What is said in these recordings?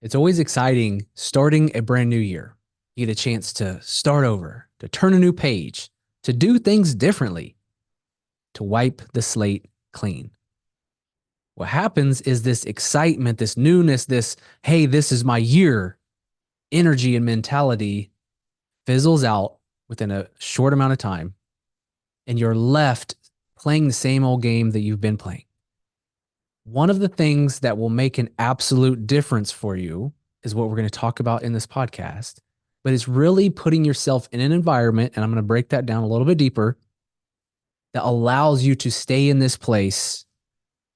It's always exciting starting a brand new year. You get a chance to start over, to turn a new page, to do things differently, to wipe the slate clean. What happens is this excitement, this newness, this, hey, this is my year, energy and mentality fizzles out within a short amount of time, and you're left playing the same old game that you've been playing. One of the things that will make an absolute difference for you is what we're going to talk about in this podcast, but it's really putting yourself in an environment, and I'm going to break that down a little bit deeper, that allows you to stay in this place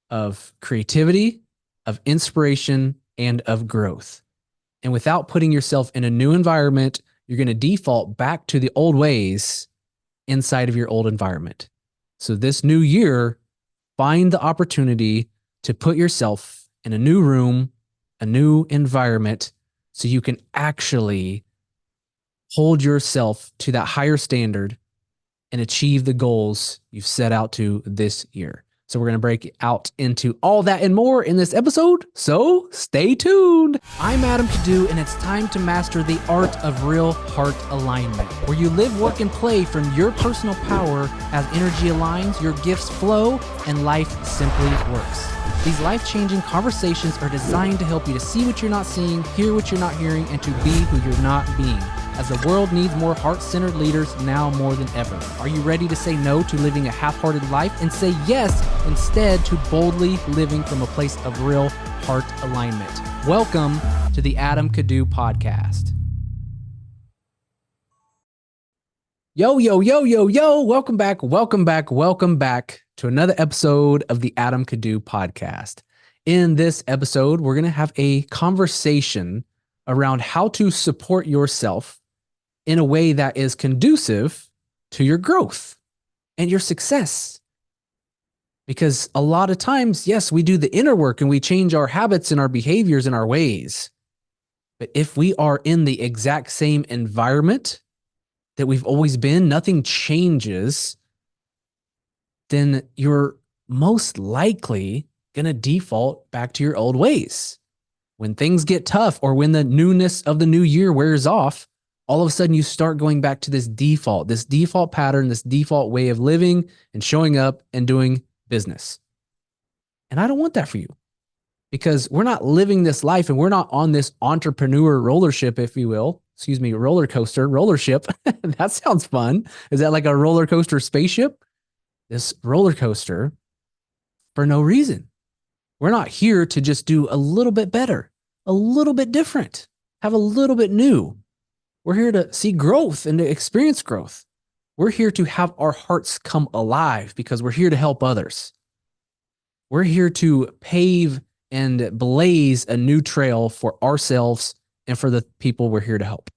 of creativity, of inspiration, and of growth. And without putting yourself in a new environment, you're going to default back to the old ways inside of your old environment. So this new year, find the opportunity to put yourself in a new room, a new environment, so you can actually hold yourself to that higher standard and achieve the goals you've set out to this year. So we're going to break out into all that and more in this episode, so stay tuned. I'm Adam Kiddoo, and it's time to master the art of real heart alignment, where you live, work, and play from your personal power as energy aligns, your gifts flow, and life simply works. These life-changing conversations are designed to help you to see what you're not seeing, hear what you're not hearing, and to be who you're not being, as the world needs more heart-centered leaders now more than ever. Are you ready to say no to living a half-hearted life and say yes instead to boldly living from a place of real heart alignment? Welcome to the Adam Kiddoo Podcast. Yo, yo, yo, yo, yo. Welcome back to another episode of the Adam Kiddoo Podcast. In this episode, we're going to have a conversation around how to support yourself in a way that is conducive to your growth and your success. Because a lot of times, yes, we do the inner work and we change our habits and our behaviors and our ways. But if we are in the exact same environment that we've always been, nothing changes, then you're most likely going to default back to your old ways. When things get tough or when the newness of the new year wears off, all of a sudden you start going back to this default pattern, this default way of living and showing up and doing business. And I don't want that for you, because we're not living this life and we're not on this entrepreneur roller ship, if you will. Roller ship. That sounds fun. Is that like a roller coaster spaceship? This roller coaster for no reason. We're not here to just do a little bit better, a little bit different, have a little bit new. We're here to see growth and to experience growth. We're here to have our hearts come alive because we're here to help others. We're here to pave and blaze a new trail for ourselves and for the people we're here to help.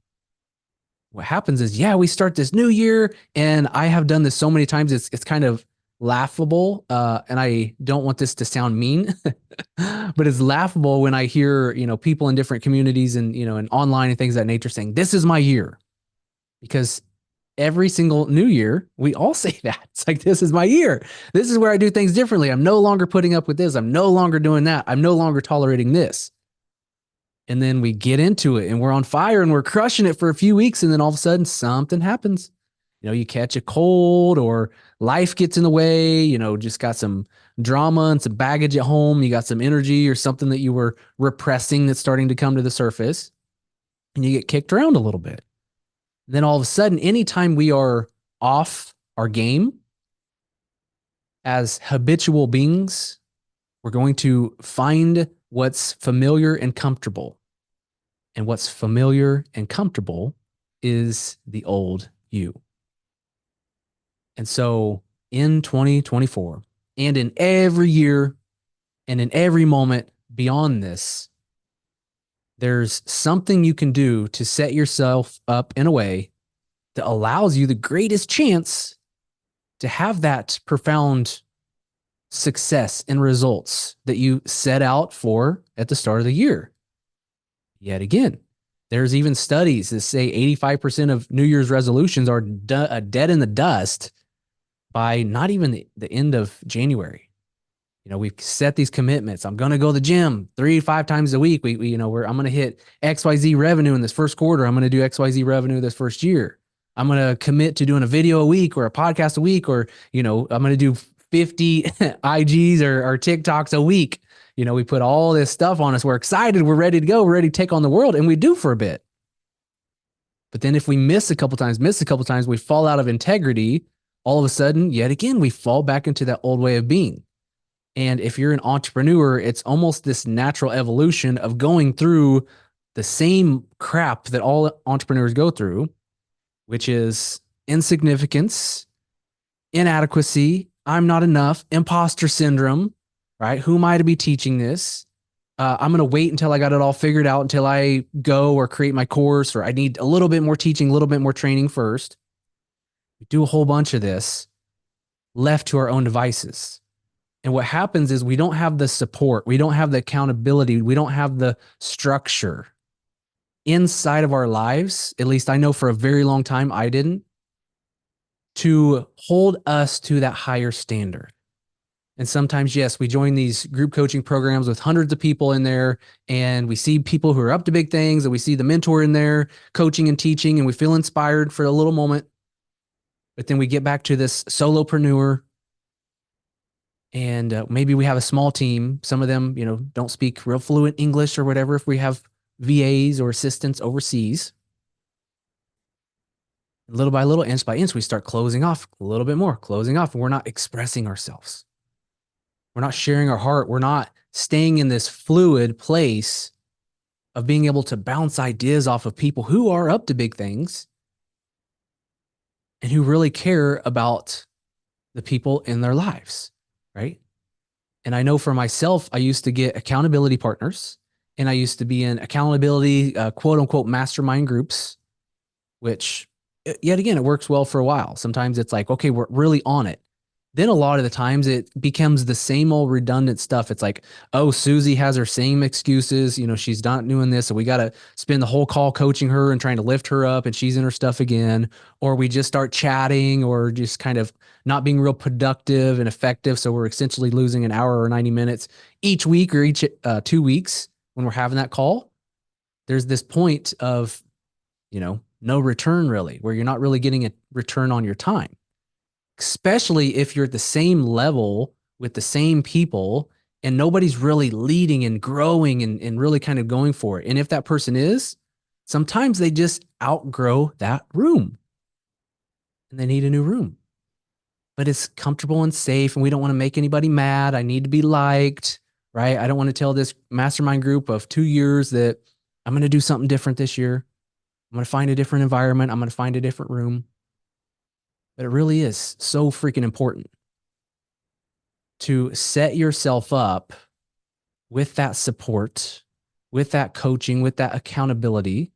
What happens is, we start this new year, and I have done this so many times, it's kind of laughable, and I don't want this to sound mean, but it's laughable when I hear, people in different communities and, and online and things of that nature saying, this is my year. Because every single new year, we all say that. It's like, this is my year. This is where I do things differently. I'm no longer putting up with this. I'm no longer doing that. I'm no longer tolerating this. And then we get into it and we're on fire and we're crushing it for a few weeks. And then all of a sudden something happens. You catch a cold or life gets in the way, just got some drama and some baggage at home. You got some energy or something that you were repressing that's starting to come to the surface, and you get kicked around a little bit. And then all of a sudden, anytime we are off our game as habitual beings, we're going to find what's familiar and comfortable. And what's familiar and comfortable is the old you. And so in 2024, and in every year, and in every moment beyond this, there's something you can do to set yourself up in a way that allows you the greatest chance to have that profound success and results that you set out for at the start of the year. Yet again, there's even studies that say 85% of New Year's resolutions are dead in the dust by not even the end of January. We've set these commitments. I'm going to go to the gym 3 to 5 times a week. I'm going to hit XYZ revenue in this first quarter. I'm going to do XYZ revenue this first year. I'm going to commit to doing a video a week or a podcast a week, or, I'm going to do 50 IGs or TikToks a week. We put all this stuff on us. We're excited. We're ready to go. We're ready to take on the world. And we do for a bit. But then if we miss a couple times, we fall out of integrity. All of a sudden, yet again, we fall back into that old way of being. And if you're an entrepreneur, it's almost this natural evolution of going through the same crap that all entrepreneurs go through, which is insignificance, inadequacy, I'm not enough, imposter syndrome, right? Who am I to be teaching this? I'm going to wait until I got it all figured out, until I go or create my course, or I need a little bit more teaching, a little bit more training first. We do a whole bunch of this left to our own devices. And what happens is we don't have the support. We don't have the accountability. We don't have the structure inside of our lives. At least I know for a very long time I didn't, to hold us to that higher standard. And sometimes, yes, we join these group coaching programs with hundreds of people in there, and we see people who are up to big things, and we see the mentor in there coaching and teaching, and we feel inspired for a little moment. But then we get back to this solopreneur, and maybe we have a small team. Some of them, don't speak real fluent English or whatever, if we have VAs or assistants overseas. Little by little, inch by inch, we start closing off a little bit more, and we're not expressing ourselves. We're not sharing our heart. We're not staying in this fluid place of being able to bounce ideas off of people who are up to big things and who really care about the people in their lives, right? And I know for myself, I used to get accountability partners, and I used to be in accountability, quote unquote, mastermind groups, which yet again, it works well for a while. Sometimes it's like, okay, we're really on it. Then a lot of the times it becomes the same old redundant stuff. It's like, oh, Susie has her same excuses. She's not doing this. So we got to spend the whole call coaching her and trying to lift her up, and she's in her stuff again. Or we just start chatting, or just kind of not being real productive and effective. So we're essentially losing an hour or 90 minutes each week, or each 2 weeks when we're having that call. There's this point of, no return really, where you're not really getting a return on your time. Especially if you're at the same level with the same people and nobody's really leading and growing and really kind of going for it. And if that person is, sometimes they just outgrow that room and they need a new room. But it's comfortable and safe, and we don't want to make anybody mad. I need to be liked, right? I don't want to tell this mastermind group of 2 years that I'm going to do something different this year. I'm going to find a different environment. I'm going to find a different room. But it really is so freaking important to set yourself up with that support, with that coaching, with that accountability,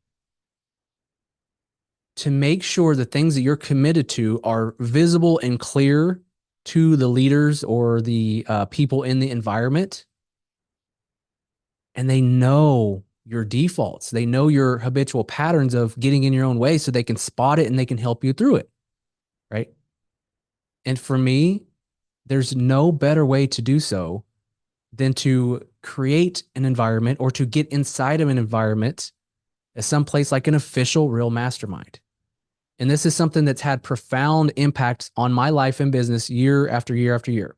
to make sure the things that you're committed to are visible and clear to the leaders or the people in the environment. And they know your defaults. They know your habitual patterns of getting in your own way, so they can spot it and they can help you through it. Right? And for me, there's no better way to do so than to create an environment, or to get inside of an environment at some place like an official real mastermind. And this is something that's had profound impacts on my life and business year after year after year.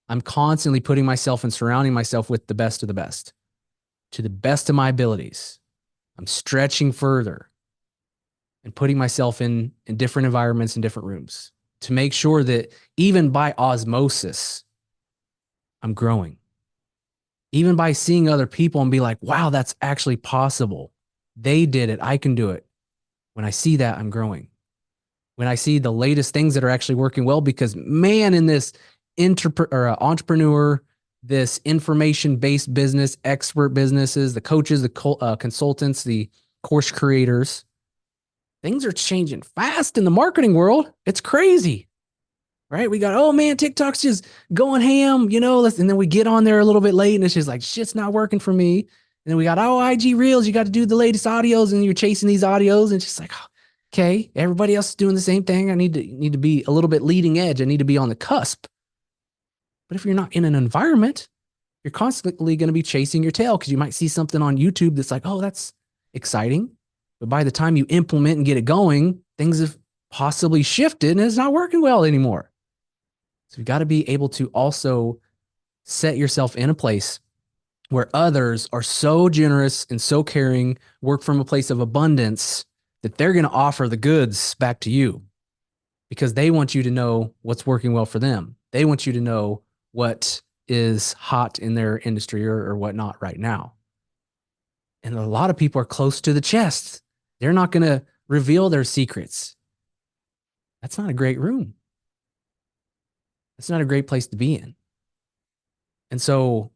I'm constantly putting myself and surrounding myself with the best of the best, to the best of my abilities. I'm stretching further and putting myself in different environments and different rooms to make sure that even by osmosis, I'm growing. Even by seeing other people and be like, wow, that's actually possible. They did it. I can do it. When I see that, I'm growing. When I see the latest things that are actually working well, because man, in this entrepreneur, this information-based business, expert businesses, the coaches, the consultants, the course creators, things are changing fast in the marketing world. It's crazy, right? We got, oh man, TikTok's just going ham, and then we get on there a little bit late and it's just like, shit's not working for me. And then we got, oh, IG Reels, you got to do the latest audios, and you're chasing these audios, and it's just like, oh, okay, everybody else is doing the same thing. I need to be a little bit leading edge. I need to be on the cusp. But if you're not in an environment, you're constantly going to be chasing your tail because you might see something on YouTube that's like, oh, that's exciting. But by the time you implement and get it going, things have possibly shifted and it's not working well anymore. So you got to be able to also set yourself in a place where others are so generous and so caring, work from a place of abundance that they're going to offer the goods back to you because they want you to know what's working well for them. They want you to know what is hot in their industry or whatnot right now. And a lot of people are close to the chest. They're not going to reveal their secrets. That's not a great room. That's not a great place to be in. And so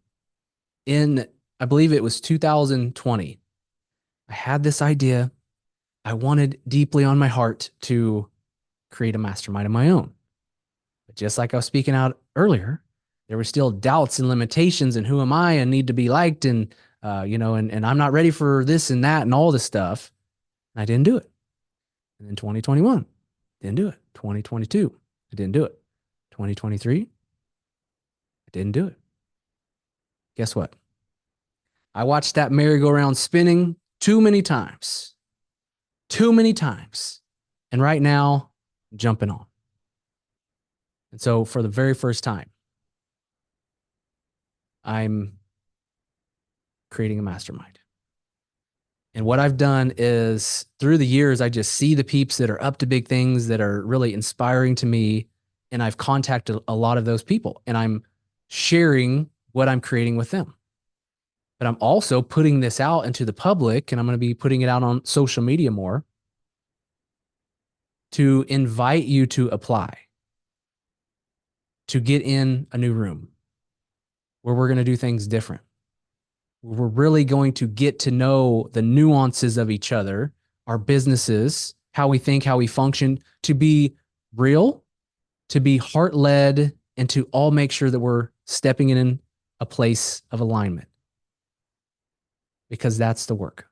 I believe it was 2020, I had this idea. I wanted deeply on my heart to create a mastermind of my own. But just like I was speaking out earlier, there were still doubts and limitations and who am I and need to be liked and, and I'm not ready for this and that and all this stuff. And I didn't do it. And then 2021, didn't do it. 2022, I didn't do it. 2023, I didn't do it. Guess what? I watched that merry-go-round spinning too many times. And right now, I'm jumping on. And so for the very first time, I'm creating a mastermind. And what I've done is through the years, I just see the peeps that are up to big things that are really inspiring to me. And I've contacted a lot of those people and I'm sharing what I'm creating with them. But I'm also putting this out into the public and I'm going to be putting it out on social media more to invite you to apply, to get in a new room where we're going to do things different. We're really going to get to know the nuances of each other, our businesses, how we think, how we function, to be real, to be heart-led, and to all make sure that we're stepping in a place of alignment. Because that's the work.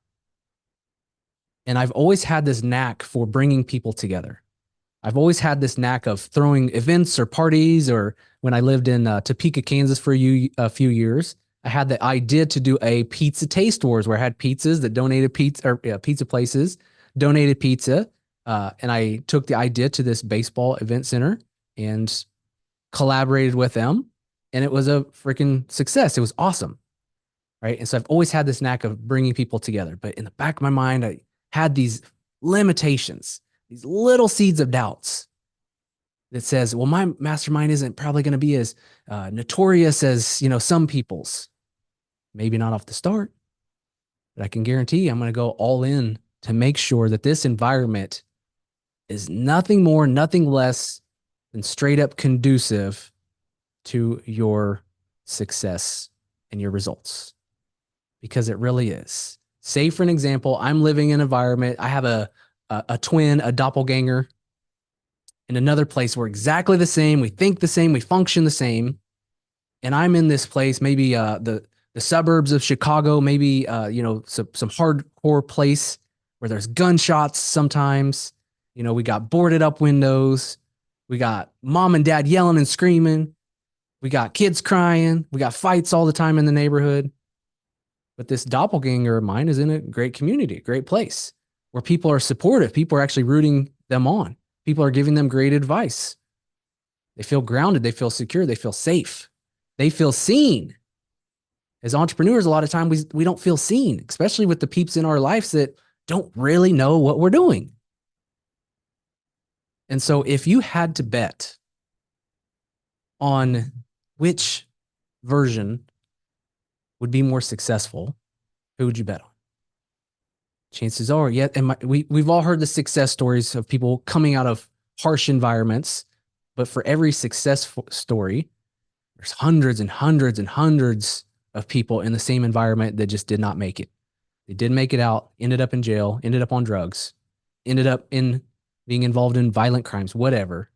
And I've always had this knack for bringing people together. I've always had this knack of throwing events or parties, or when I lived in Topeka, Kansas for a few years, I had the idea to do a pizza taste wars where I had pizzas that donated pizza places, donated pizza. And I took the idea to this baseball event center and collaborated with them. And it was a freaking success. It was awesome. Right. And so I've always had this knack of bringing people together. But in the back of my mind, I had these limitations, these little seeds of doubts that says, well, my mastermind isn't probably going to be as notorious as, some people's. Maybe not off the start, but I can guarantee I'm going to go all in to make sure that this environment is nothing more, nothing less than straight up conducive to your success and your results. Because it really is. Say, for an example, I'm living in an environment. I have a twin, a doppelganger in another place. We're exactly the same. We think the same. We function the same. And I'm in this place, maybe the suburbs of Chicago, maybe some hardcore place where there's gunshots sometimes. We got boarded up windows. We got mom and dad yelling and screaming. We got kids crying. We got fights all the time in the neighborhood. But this doppelganger of mine is in a great community, a great place where people are supportive. People are actually rooting them on. People are giving them great advice. They feel grounded. They feel secure. They feel safe. They feel seen. As entrepreneurs, a lot of times we don't feel seen, especially with the peeps in our lives that don't really know what we're doing. And so if you had to bet on which version would be more successful, who would you bet on? Chances are, we've all heard the success stories of people coming out of harsh environments, but for every success story, there's hundreds and hundreds and hundreds of people in the same environment that just did not make it. They didn't make it out, ended up in jail, ended up on drugs, ended up in being involved in violent crimes, whatever.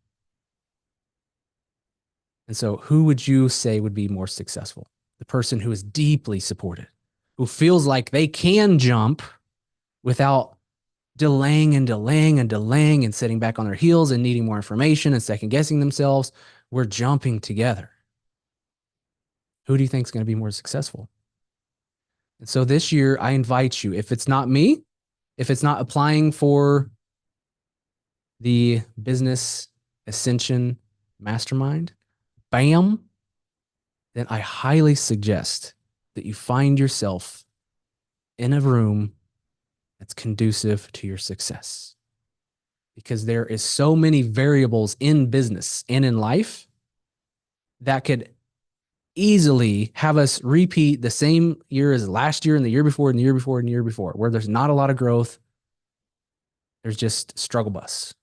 And so who would you say would be more successful? The person who is deeply supported, who feels like they can jump without delaying and sitting back on their heels and needing more information and second guessing themselves. We're jumping together. Who do you think is going to be more successful? And so this year, I invite you, if it's not me, if it's not applying for the Business Ascension Mastermind, bam, then I highly suggest that you find yourself in a room that's conducive to your success. Because there is so many variables in business and in life that could easily have us repeat the same year as last year and the year before and the year before and the year before, where there's not a lot of growth. There's just struggle bus.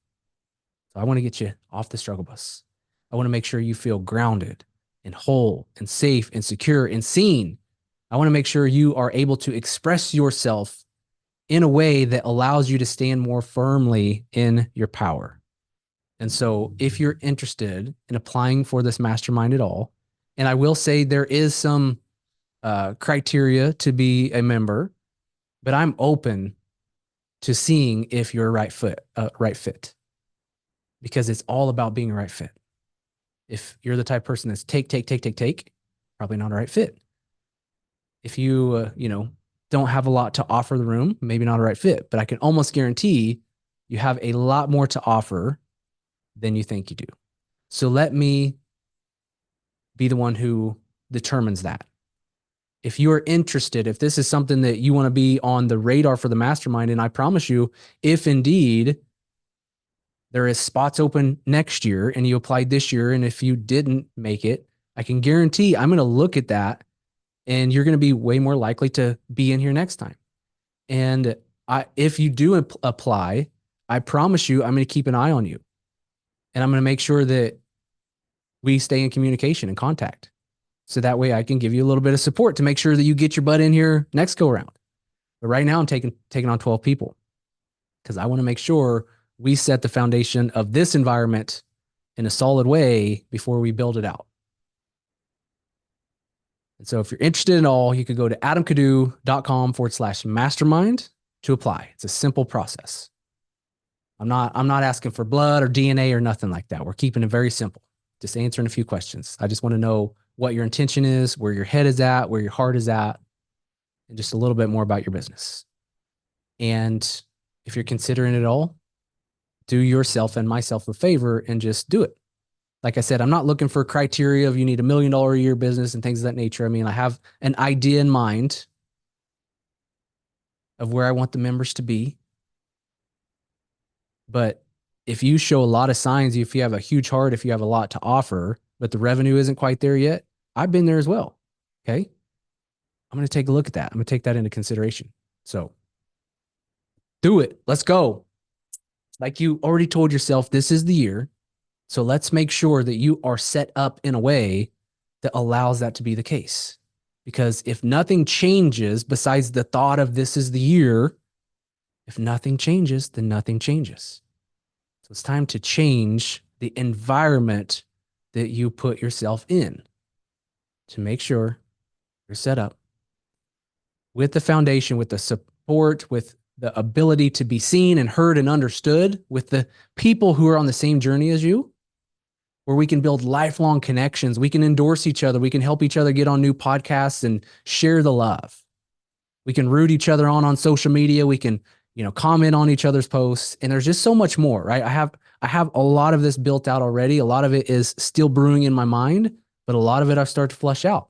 So I want to get you off the struggle bus. I want to make sure you feel grounded and whole and safe and secure and seen. I want to make sure you are able to express yourself in a way that allows you to stand more firmly in your power. And so if you're interested in applying for this mastermind at all, and I will say there is some criteria to be a member, but I'm open to seeing if you're right fit, because it's all about being a right fit. If you're the type of person that's take, probably not a right fit. If you, don't have a lot to offer the room, maybe not a right fit, but I can almost guarantee you have a lot more to offer than you think you do. So let me be the one who determines that. If you are interested, if this is something that you want to be on the radar for the mastermind, and I promise you, if indeed there is spots open next year and you applied this year, and if you didn't make it, I can guarantee I'm going to look at that and you're going to be way more likely to be in here next time. And if you do apply, I promise you, I'm going to keep an eye on you. And I'm going to make sure that we stay in communication and contact. So that way I can give you a little bit of support to make sure that you get your butt in here next go around. But right now I'm taking on 12 people because I want to make sure we set the foundation of this environment in a solid way before we build it out. And so if you're interested in all, you could go to adamkiddoo.com/mastermind to apply. It's a simple process. I'm not asking for blood or DNA or nothing like that. We're keeping it very simple. Just answering a few questions. I just want to know what your intention is, where your head is at, where your heart is at, and just a little bit more about your business. And if you're considering it all, do yourself and myself a favor and just do it. Like I said, I'm not looking for criteria of you need $1 million a year business and things of that nature. I mean, I have an idea in mind of where I want the members to be. But if you show a lot of signs, if you have a huge heart, if you have a lot to offer, but the revenue isn't quite there yet, I've been there as well. Okay. I'm going to take a look at that. I'm going to take that into consideration. So do it. Let's go. Like you already told yourself, this is the year. So let's make sure that you are set up in a way that allows that to be the case. Because if nothing changes besides the thought of this is the year, if nothing changes, then nothing changes. So it's time to change the environment that you put yourself in to make sure you're set up with the foundation, with the support, with the ability to be seen and heard and understood, with the people who are on the same journey as you, where we can build lifelong connections. We can endorse each other. We can help each other get on new podcasts and share the love. We can root each other on social media. We can, comment on each other's posts. And there's just so much more, right? I have a lot of this built out already. A lot of it is still brewing in my mind, but a lot of it I've started to flesh out.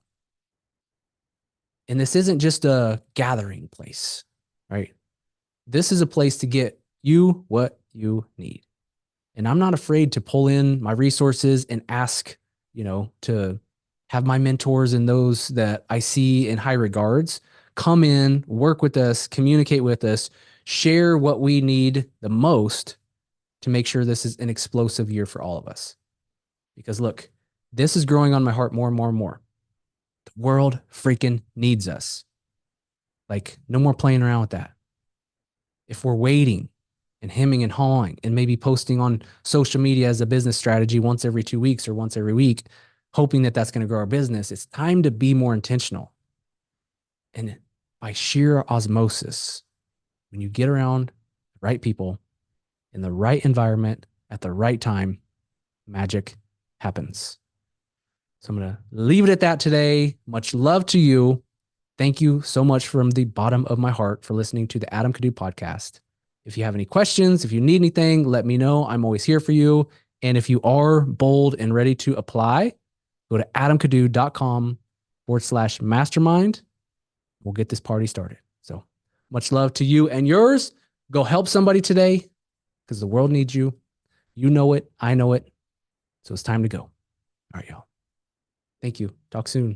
And this isn't just a gathering place, right? This is a place to get you what you need. And I'm not afraid to pull in my resources and ask, to have my mentors and those that I see in high regards come in, work with us, communicate with us, share what we need the most to make sure this is an explosive year for all of us. Because look, this is growing on my heart more and more and more. The world freaking needs us. Like, no more playing around with that. If we're waiting and hemming and hawing and maybe posting on social media as a business strategy once every 2 weeks or once every week, hoping that that's going to grow our business, it's time to be more intentional. And by sheer osmosis, when you get around the right people in the right environment at the right time, magic happens. So I'm going to leave it at that today. Much love to you. Thank you so much from the bottom of my heart for listening to the Adam Kiddoo podcast. If you have any questions, if you need anything, let me know. I'm always here for you. And if you are bold and ready to apply, go to adamkiddoo.com/mastermind. We'll get this party started. So much love to you and yours. Go help somebody today because the world needs you. You know it. I know it. So it's time to go. All right, y'all. Thank you. Talk soon.